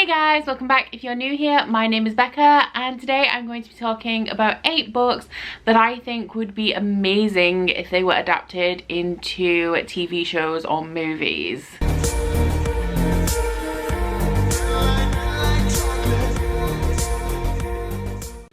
Hey guys, welcome back. If you're new here, my name is Becca and today I'm going to be talking about 8 books that I think would be amazing if they were adapted into TV shows or movies.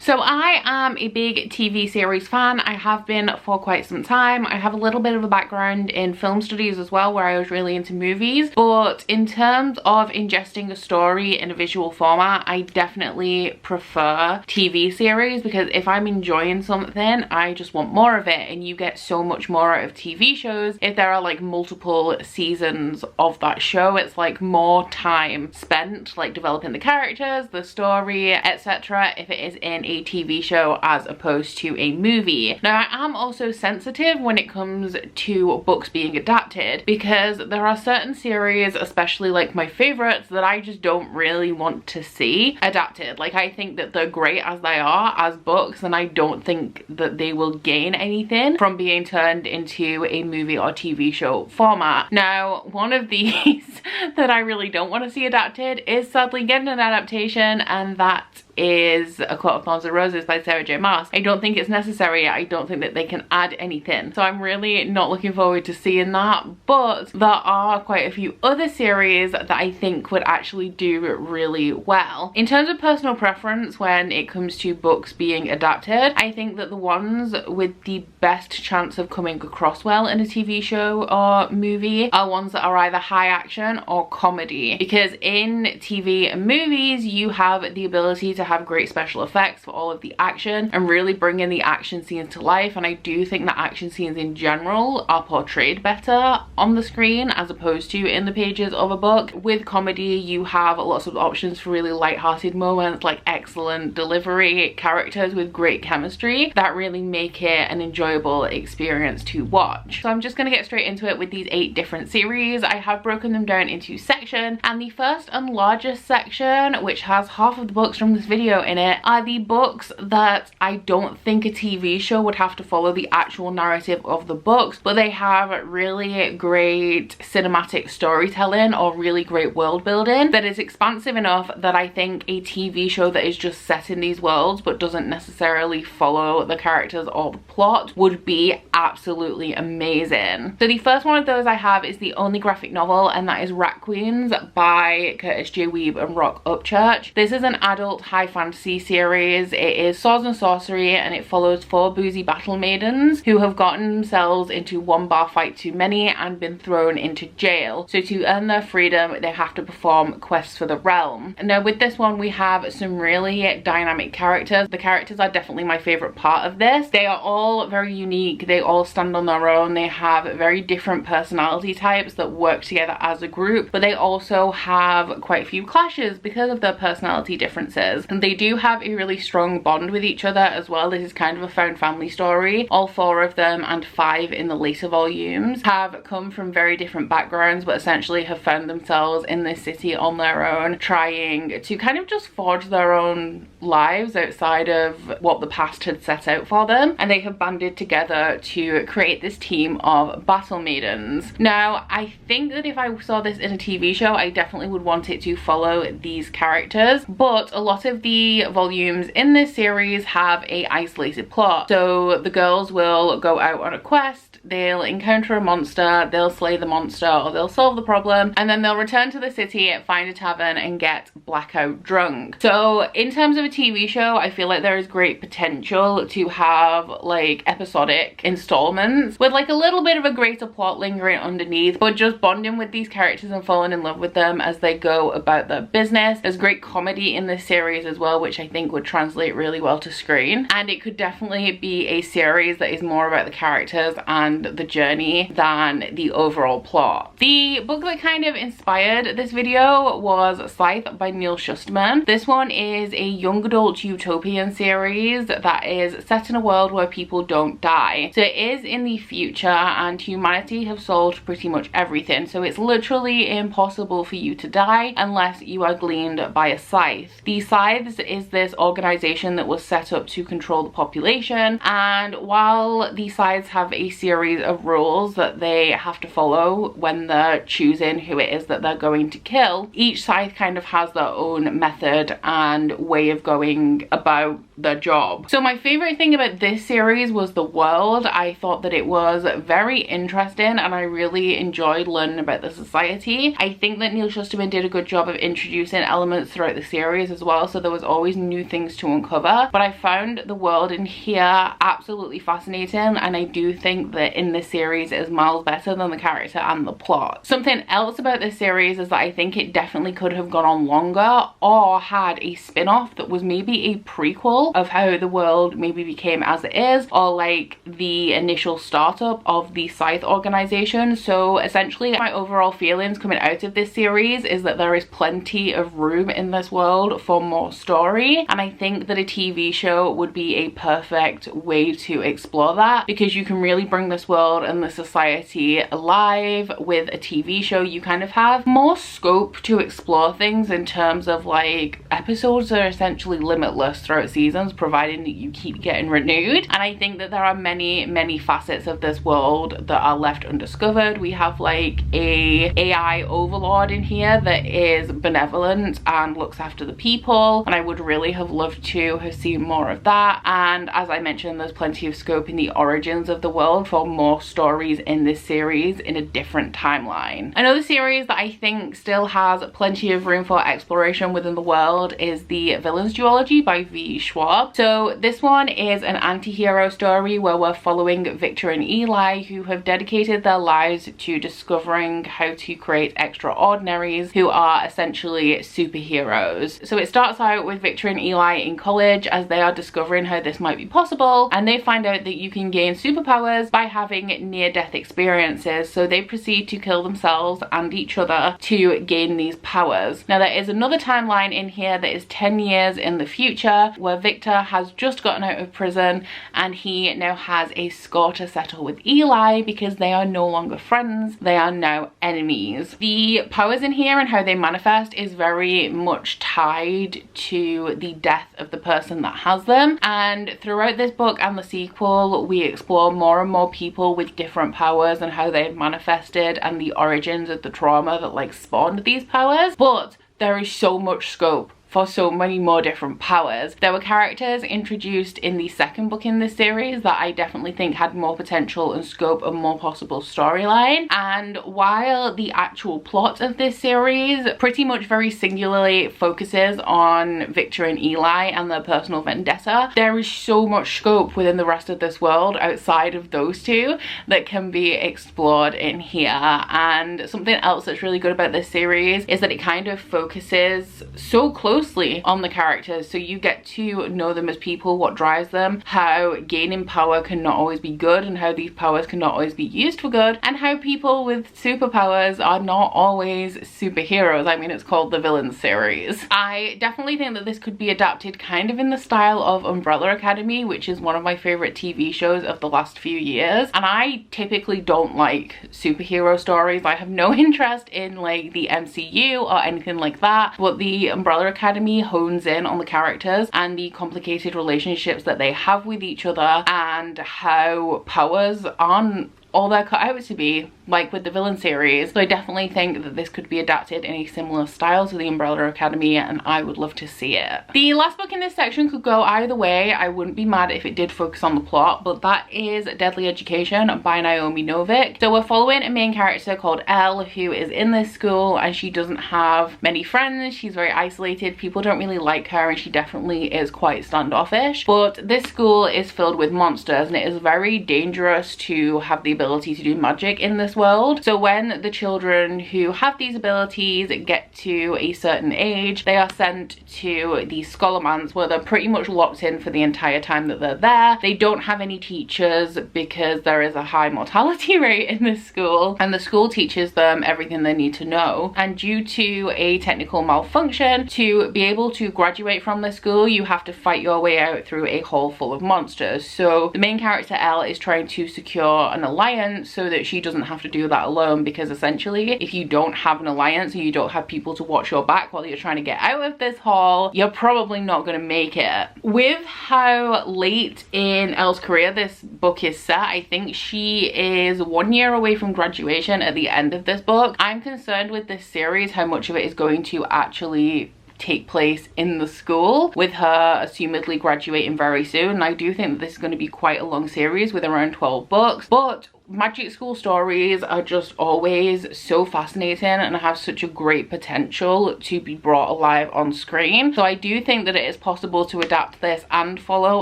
So I am a big TV series fan. I have been for quite some time. I have a little bit of a background in film studies as well, where I was really into movies. But in terms of ingesting a story in a visual format, I definitely prefer TV series, because if I'm enjoying something, I just want more of it. And you get so much more out of TV shows if there are like multiple seasons of that show. It's like more time spent like developing the characters, the story, etc. if it is in a TV show as opposed to a movie. Now I am also sensitive when it comes to books being adapted, because there are certain series, especially like my favorites, that I just don't really want to see adapted. Like I think that they're great as they are as books, and I don't think that they will gain anything from being turned into a movie or TV show format. Now one of these that I really don't want to see adapted is sadly getting an adaptation, and that is A Court of Thorns and Roses by Sarah J Maas. I don't think it's necessary. I don't think that they can add anything. So I'm really not looking forward to seeing that. But there are quite a few other series that I think would actually do really well. In terms of personal preference when it comes to books being adapted, I think that the ones with the best chance of coming across well in a TV show or movie are ones that are either high action or comedy. Because in TV and movies, you have the ability to have great special effects for all of the action and really bring in the action scenes to life, and I do think that action scenes in general are portrayed better on the screen as opposed to in the pages of a book. With comedy, you have lots of options for really light-hearted moments, like excellent delivery, characters with great chemistry that really make it an enjoyable experience to watch. So I'm just going to get straight into it with these 8 different series. I have broken them down into sections, and the first and largest section, which has half of the books from this video in it, are the books that I don't think a TV show would have to follow the actual narrative of the books, but they have really great cinematic storytelling or really great world building that is expansive enough that I think a TV show that is just set in these worlds but doesn't necessarily follow the characters or the plot would be absolutely amazing. So the first one of those I have is the only graphic novel, and that is Rat Queens by Curtis J. Weeb and Rock Upchurch. This is an adult high fantasy series. It is swords and sorcery, and it follows 4 boozy battle maidens who have gotten themselves into one bar fight too many and been thrown into jail. So to earn their freedom, they have to perform quests for the realm. Now with this one, we have some really dynamic characters. The characters are definitely my favorite part of this. They are all very unique. They all stand on their own. They have very different personality types that work together as a group, but they also have quite a few clashes because of their personality differences. And they do have a really strong bond with each other as well. This is kind of a found family story. All 4 of them, and 5 in the later volumes, have come from very different backgrounds, but essentially have found themselves in this city on their own, trying to kind of just forge their own lives outside of what the past had set out for them. And they have banded together to create this team of battle maidens. Now I think that if I saw this in a TV show, I definitely would want it to follow these characters, but a lot of the volumes in this series have a isolated plot. So the girls will go out on a quest, they'll encounter a monster, they'll slay the monster, or they'll solve the problem, and then they'll return to the city, find a tavern, and get blackout drunk. So in terms of a TV show, I feel like there is great potential to have like episodic installments with like a little bit of a greater plot lingering underneath, but just bonding with these characters and falling in love with them as they go about their business. There's great comedy in this series as well, which I think would translate really well to screen, and it could definitely be a series that is more about the characters and the journey than the overall plot. The book that kind of inspired this video was Scythe by Neil Shusterman. This one is a young adult utopian series that is set in a world where people don't die. So it is in the future, and humanity have solved pretty much everything, so it's literally impossible for you to die unless you are gleaned by a scythe. The Scythes is this organization that was set up to control the population, and while the Scythes have a series series of rules that they have to follow when they're choosing who it is that they're going to kill. Each scythe kind of has their own method and way of going about their job. So my favorite thing about this series was the world. I thought that it was very interesting and I really enjoyed learning about the society. I think that Neil Shusterman did a good job of introducing elements throughout the series as well, so there was always new things to uncover, but I found the world in here absolutely fascinating, and I do think that in this series it is miles better than the character and the plot. Something else about this series is that I think it definitely could have gone on longer or had a spin-off that was maybe a prequel of how the world maybe became as it is, or like the initial startup of the Scythe organization. So essentially my overall feelings coming out of this series is that there is plenty of room in this world for more story, and I think that a TV show would be a perfect way to explore that, because you can really bring this world and the society alive with a TV show. You kind of have more scope to explore things in terms of like episodes are essentially limitless throughout seasons, providing that you keep getting renewed. And I think that there are many facets of this world that are left undiscovered. We have like a AI overlord in here that is benevolent and looks after the people, and I would really have loved to have seen more of that. And as I mentioned, there's plenty of scope in the origins of the world for more stories in this series in a different timeline. Another series that I think still has plenty of room for exploration within the world is the Villains Duology by V. Schwab. So this one is an anti-hero story where we're following Victor and Eli, who have dedicated their lives to discovering how to create extraordinaries who are essentially superheroes. So it starts out with Victor and Eli in college as they are discovering how this might be possible, and they find out that you can gain superpowers by having near-death experiences. So they proceed to kill themselves and each other to gain these powers. Now there is another timeline in here that is 10 years in the future where Victor has just gotten out of prison and he now has a score to settle with Eli because they are no longer friends, they are now enemies. The powers in here and how they manifest is very much tied to the death of the person that has them, and throughout this book and the sequel we explore more and more people with different powers and how they've manifested and the origins of the trauma that like spawned these powers. But there is so much scope for so many more different powers. There were characters introduced in the second book in this series that I definitely think had more potential and scope and more possible storyline. And while the actual plot of this series pretty much very singularly focuses on Victor and Eli and their personal vendetta, there is so much scope within the rest of this world outside of those two that can be explored in here. And something else that's really good about this series is that it kind of focuses so closely on the characters, so you get to know them as people, what drives them, how gaining power can not always be good and how these powers can not always be used for good, and how people with superpowers are not always superheroes. I mean, it's called the Villains series. I definitely think that this could be adapted kind of in the style of Umbrella Academy, which is one of my favorite TV shows of the last few years, and I typically don't like superhero stories. I have no interest in like the MCU or anything like that, but the Umbrella Academy hones in on the characters and the complicated relationships that they have with each other and how powers aren't all they're cut out to be, like with the Villain series. So I definitely think that this could be adapted in a similar style to the Umbrella Academy, and I would love to see it. The last book in this section could go either way. I wouldn't be mad if it did focus on the plot, but that is Deadly Education by Naomi Novik. So we're following a main character called Elle who is in this school and she doesn't have many friends. She's very isolated. People don't really like her and she definitely is quite standoffish. But this school is filled with monsters and it is very dangerous to have the ability to do magic in this world. So when the children who have these abilities get to a certain age, they are sent to the Scholomance where they're pretty much locked in for the entire time that they're there. They don't have any teachers because there is a high mortality rate in this school, and the school teaches them everything they need to know. And due to a technical malfunction, to be able to graduate from the school, you have to fight your way out through a hall full of monsters. So the main character Elle is trying to secure an alliance so that she doesn't have to do that alone, because essentially if you don't have an alliance and you don't have people people to watch your back while you're trying to get out of this hall, you're probably not going to make it. With how late in Elle's career this book is set, I think she is 1 year away from graduation at the end of this book. I'm concerned with this series how much of it is going to actually take place in the school, with her assumedly graduating very soon. And I do think that this is going to be quite a long series with around 12 books, but magic school stories are just always so fascinating and have such a great potential to be brought alive on screen. So I do think that it is possible to adapt this and follow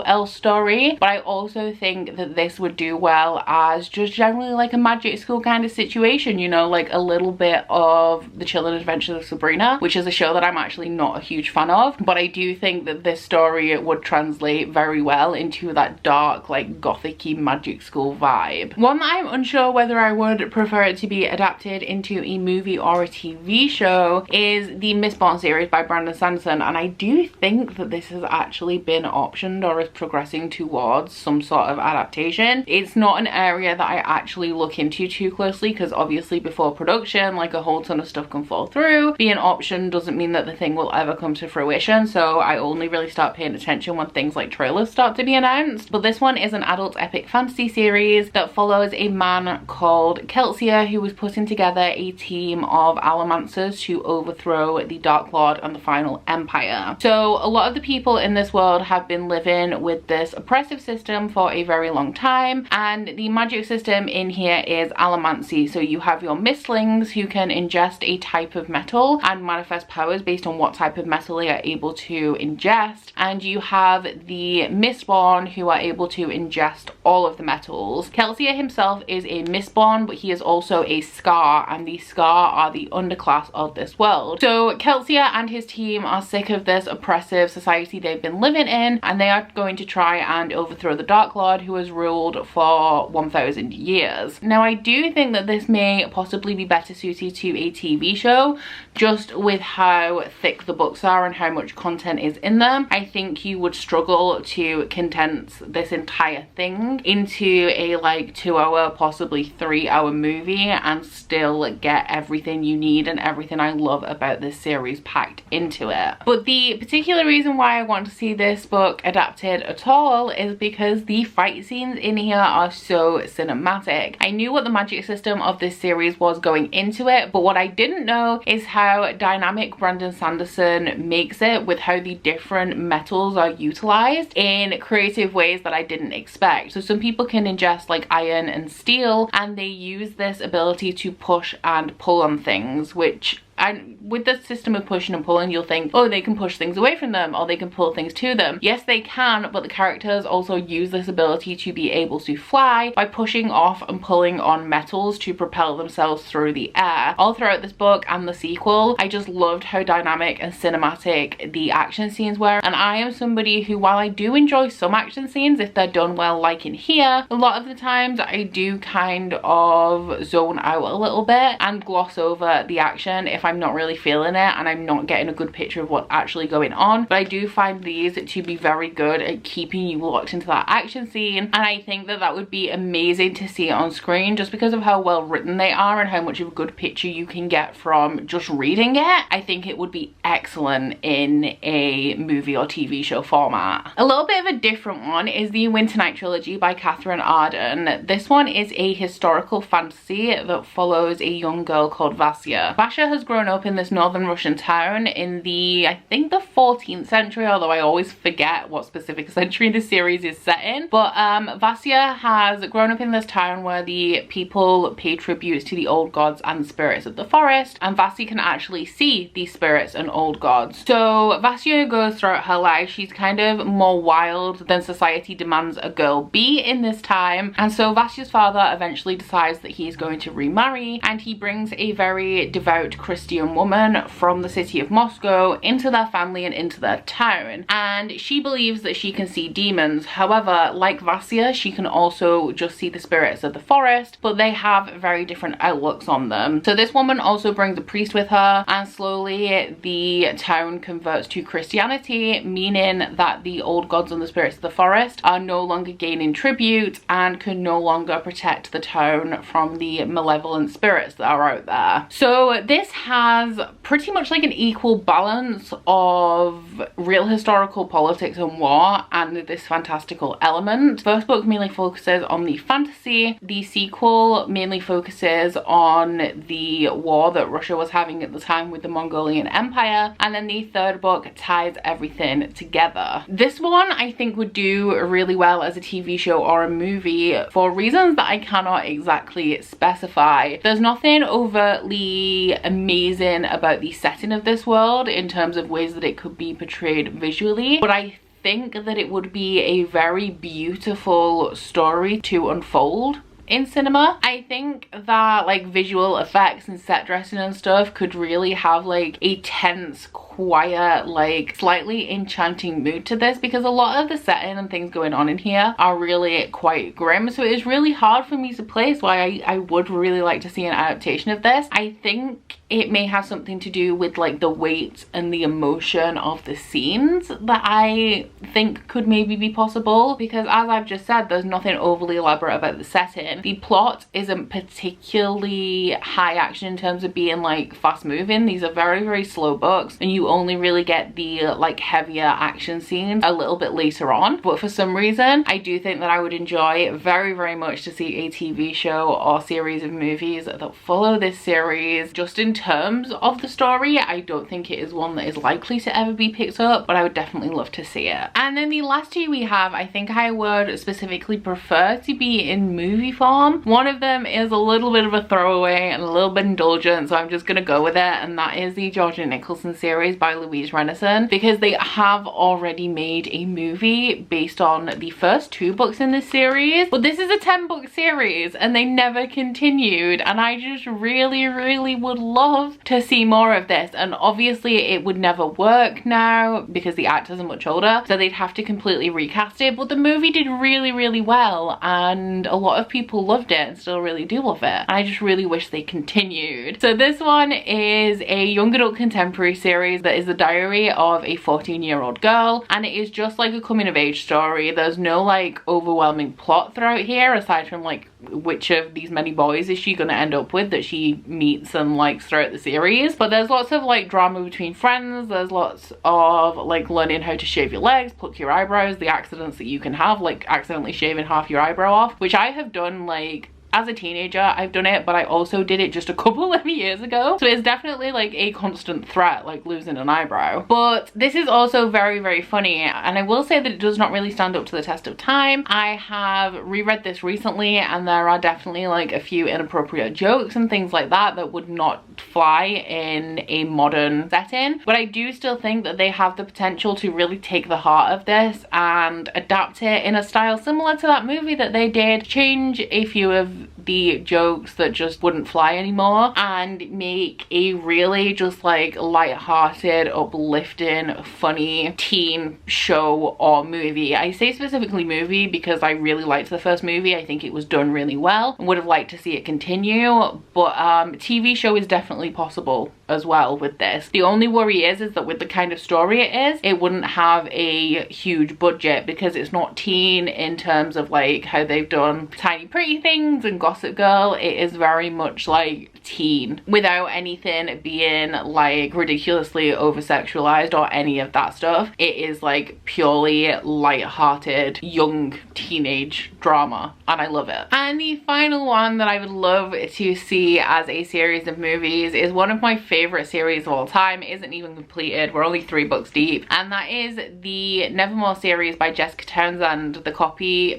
Elle's story, but I also think that this would do well as just generally like a magic school kind of situation, you know, like a little bit of The Chilling Adventures of Sabrina, which is a show that I'm actually not a huge fan of, but I do think that this story would translate very well into that dark, like gothic-y magic school vibe. One that I'm unsure whether I would prefer it to be adapted into a movie or a TV show is the Mistborn series by Brandon Sanderson, and I do think that this has actually been optioned or is progressing towards some sort of adaptation. It's not an area that I actually look into too closely because obviously before production, like a whole ton of stuff can fall through. Being optioned doesn't mean that the thing will ever come to fruition, so I only really start paying attention when things like trailers start to be announced. But this one is an adult epic fantasy series that follows a man called Kelsier who was putting together a team of allomancers to overthrow the Dark Lord and the final empire. So a lot of the people in this world have been living with this oppressive system for a very long time, and the magic system in here is allomancy. So you have your mistlings who can ingest a type of metal and manifest powers based on what type of metal they are able to ingest, and you have the Mistborn who are able to ingest all of the metals. Kelsier himself is a Mistborn, but he is also a Scar, and the Scar are the underclass of this world. So Kelsier and his team are sick of this oppressive society they've been living in, and they are going to try and overthrow the Dark Lord who has ruled for 1,000 years. Now I do think that this may possibly be better suited to a TV show, just with how thick the books are and how much content is in them. I think you would struggle to condense this entire thing into a like 2-hour, possibly 3-hour movie and still get everything you need and everything I love about this series packed into it. But the particular reason why I want to see this book adapted at all is because the fight scenes in here are so cinematic. I knew what the magic system of this series was going into it, but what I didn't know is how dynamic Brandon Sanderson makes it with how the different metals are utilized in creative ways that I didn't expect. So some people can ingest like iron and steel, and they use this ability to push and pull on things, which, and with the system of pushing and pulling, you'll think, oh, they can push things away from them or they can pull things to them. Yes, they can, but the characters also use this ability to be able to fly by pushing off and pulling on metals to propel themselves through the air. All throughout this book and the sequel, I just loved how dynamic and cinematic the action scenes were. And I am somebody who, while I do enjoy some action scenes if they're done well, like in here, a lot of the times I do kind of zone out a little bit and gloss over the action if I'm not really feeling it and I'm not getting a good picture of what's actually going on. But I do find these to be very good at keeping you locked into that action scene, and I think that that would be amazing to see it on screen just because of how well written they are and how much of a good picture you can get from just reading it. I think it would be excellent in a movie or TV show format. A little bit of a different one is the Winter Night Trilogy by Catherine Arden. This one is a historical fantasy that follows a young girl called Vasya. Vasya has grown up in this northern Russian town in the, I think the 14th century, although I always forget what specific century the series is set in. But Vasya has grown up in this town where the people pay tributes to the old gods and spirits of the forest, and Vasya can actually see these spirits and old gods. So Vasya goes throughout her life, she's kind of more wild than society demands a girl be in this time, and so Vasya's father eventually decides that he's going to remarry, and he brings a very devout Christian woman from the city of Moscow into their family and into their town, and she believes that she can see demons. However, like Vasya, she can also just see the spirits of the forest, but they have very different outlooks on them. So this woman also brings a priest with her, and slowly the town converts to Christianity, meaning that the old gods and the spirits of the forest are no longer gaining tribute and can no longer protect the town from the malevolent spirits that are out there. So this has has pretty much like an equal balance of real historical politics and war and this fantastical element. First book mainly focuses on the fantasy. The sequel mainly focuses on the war that Russia was having at the time with the Mongolian Empire. And then the third book ties everything together. This one I think would do really well as a TV show or a movie for reasons that I cannot exactly specify. There's nothing overtly amazing about the setting of this world in terms of ways that it could be portrayed visually, but I think that it would be a very beautiful story to unfold in cinema. I think that like visual effects and set dressing and stuff could really have like a tense, quiet, like slightly enchanting mood to this, because a lot of the setting and things going on in here are really quite grim, so it is really hard for me to place why I would really like to see an adaptation of this. I think it may have something to do with like the weight and the emotion of the scenes that I think could maybe be possible, because as I've just said, there's nothing overly elaborate about the setting. The plot isn't particularly high action in terms of being like fast moving. These are very, very slow books, and you only really get the like heavier action scenes a little bit later on. But for some reason, I do think that I would enjoy very, very much to see a TV show or series of movies that follow this series. Just in terms of the story, I don't think it is one that is likely to ever be picked up, but I would definitely love to see it. And then the last two we have, I think I would specifically prefer to be in movie form. One of them is a little bit of a throwaway and a little bit indulgent, so I'm just gonna go with it, and that is the Georgia Nicholson series by Louise Renison, because they have already made a movie based on the first two books in this series, but this is a 10-book series and they never continued, and I just really, really would love to see more of this. And obviously it would never work now because the actors are much older, so they'd have to completely recast it, but the movie did really, really well and a lot of people loved it and still really do love it. I just really wish they continued. So this one is a young adult contemporary series that is the diary of a 14-year-old girl, and it is just like a coming of age story. There's no like overwhelming plot throughout here aside from like which of these many boys is she gonna end up with that she meets and likes throughout the series. But there's lots of like drama between friends, there's lots of like learning how to shave your legs, pluck your eyebrows, the accidents that you can have, like accidentally shaving half your eyebrow off, which I have done like as a teenager. I've done it, but I also did it just a couple of years ago, so it's definitely like a constant threat, like losing an eyebrow. But this is also very, very funny, and I will say that it does not really stand up to the test of time. I have reread this recently and there are definitely like a few inappropriate jokes and things like that that would not fly in a modern setting, but I do still think that they have the potential to really take the heart of this and adapt it in a style similar to that movie that they did, change a few of the jokes that just wouldn't fly anymore, and make a really just like light-hearted, uplifting, funny teen show or movie. I say specifically movie because I really liked the first movie. I think it was done really well and would have liked to see it continue, but TV show is definitely possible as well with this. The only worry is that with the kind of story it is, it wouldn't have a huge budget because it's not teen in terms of like how they've done Tiny Pretty Things and Gossip Girl. It is very much like teen without anything being like ridiculously over sexualized or any of that stuff. It is like purely light-hearted young teenage drama, and I love it. And the final one that I would love to see as a series of movies is one of my favorite series of all time. It isn't even completed, we're only 3 books deep, and that is the Nevermore series by Jessica Townsend.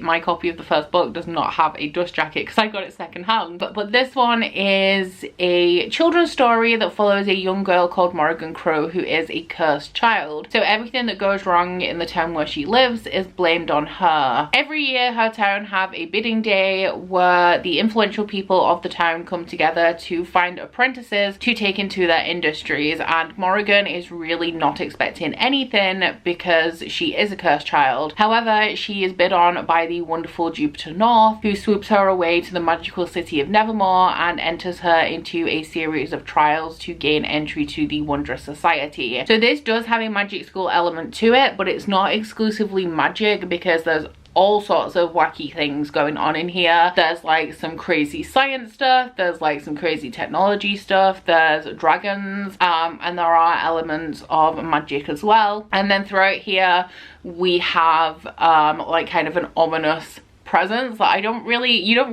My copy of the first book does not have a dust jacket because I got it secondhand, but this one is a children's story that follows a young girl called Morrigan Crow who is a cursed child. So everything that goes wrong in the town where she lives is blamed on her. Every year her town have a bidding day where the influential people of the town come together to find apprentices to take into their industries, and Morrigan is really not expecting anything because she is a cursed child. However, she is bid on by the wonderful Jupiter North, who swoops her away to the magical city of Nevermore and enters her into a series of trials to gain entry to the Wondrous Society. So this does have a magic school element to it, but it's not exclusively magic because there's all sorts of wacky things going on in here. There's like some crazy science stuff, there's like some crazy technology stuff, there's dragons, and there are elements of magic as well. And then throughout here we have like kind of an ominous presence that you don't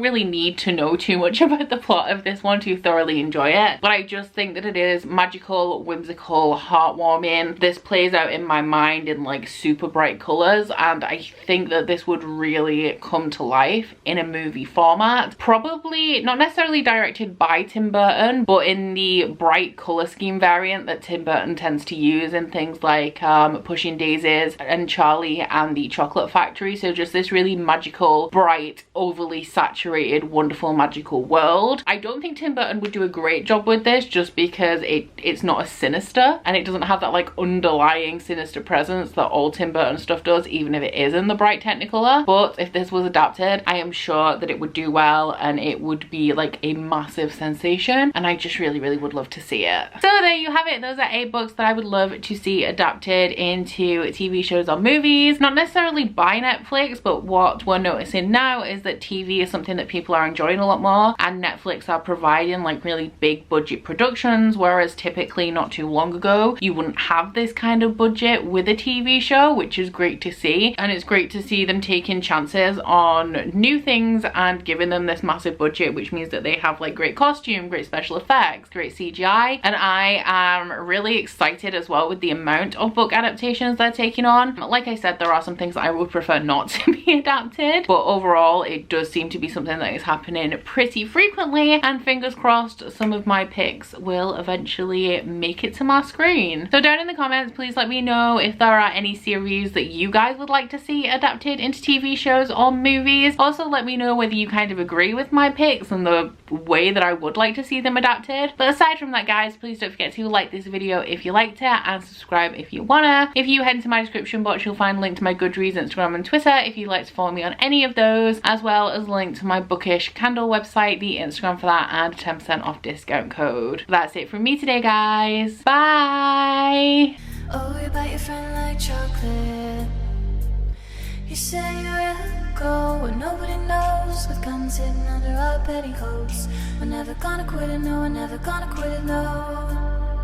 really need to know too much about the plot of this one to thoroughly enjoy it, but I just think that it is magical, whimsical, heartwarming. This plays out in my mind in like super bright colors, and I think that this would really come to life in a movie format, probably not necessarily directed by Tim Burton, but in the bright color scheme variant that Tim Burton tends to use in things like Pushing Daisies and Charlie and the Chocolate Factory. So just this really magical, bright, overly saturated, wonderful, magical world. I don't think Tim Burton would do a great job with this just because it's not as sinister, and it doesn't have that like underlying sinister presence that all Tim Burton stuff does, even if it is in the bright technicolor. But if this was adapted, I am sure that it would do well and it would be like a massive sensation, and I just really would love to see it. So there you have it. Those are 8 books that I would love to see adapted into TV shows or movies. Not necessarily by Netflix, but what we're noticing now is that TV is something that people are enjoying a lot more, and Netflix are providing like really big budget productions, whereas typically not too long ago you wouldn't have this kind of budget with a TV show, which is great to see. And it's great to see them taking chances on new things and giving them this massive budget, which means that they have like great costume, great special effects, great CGI, and I am really excited as well with the amount of book adaptations they're taking on. Like I said, there are some things that I would prefer not to be adapted, but overall it does seem to be something that is happening pretty frequently, and fingers crossed some of my picks will eventually make it to my screen. So down in the comments, please let me know if there are any series that you guys would like to see adapted into TV shows or movies. Also let me know whether you kind of agree with my picks and the way that I would like to see them adapted. But aside from that guys, please don't forget to like this video if you liked it, and subscribe if you wanna. If you head into my description box, you'll find a link to my Goodreads, Instagram and Twitter if you'd like to follow me on any of those, as well as a link to my Bookish Candle website, the Instagram for that, and a 10% off discount code. That's it from me today guys. Bye! Oh, you bite your friend like chocolate. You say you'll go where nobody knows, with guns hidden under our petticoats. We're never gonna quit it, no, we're never gonna quit it, no.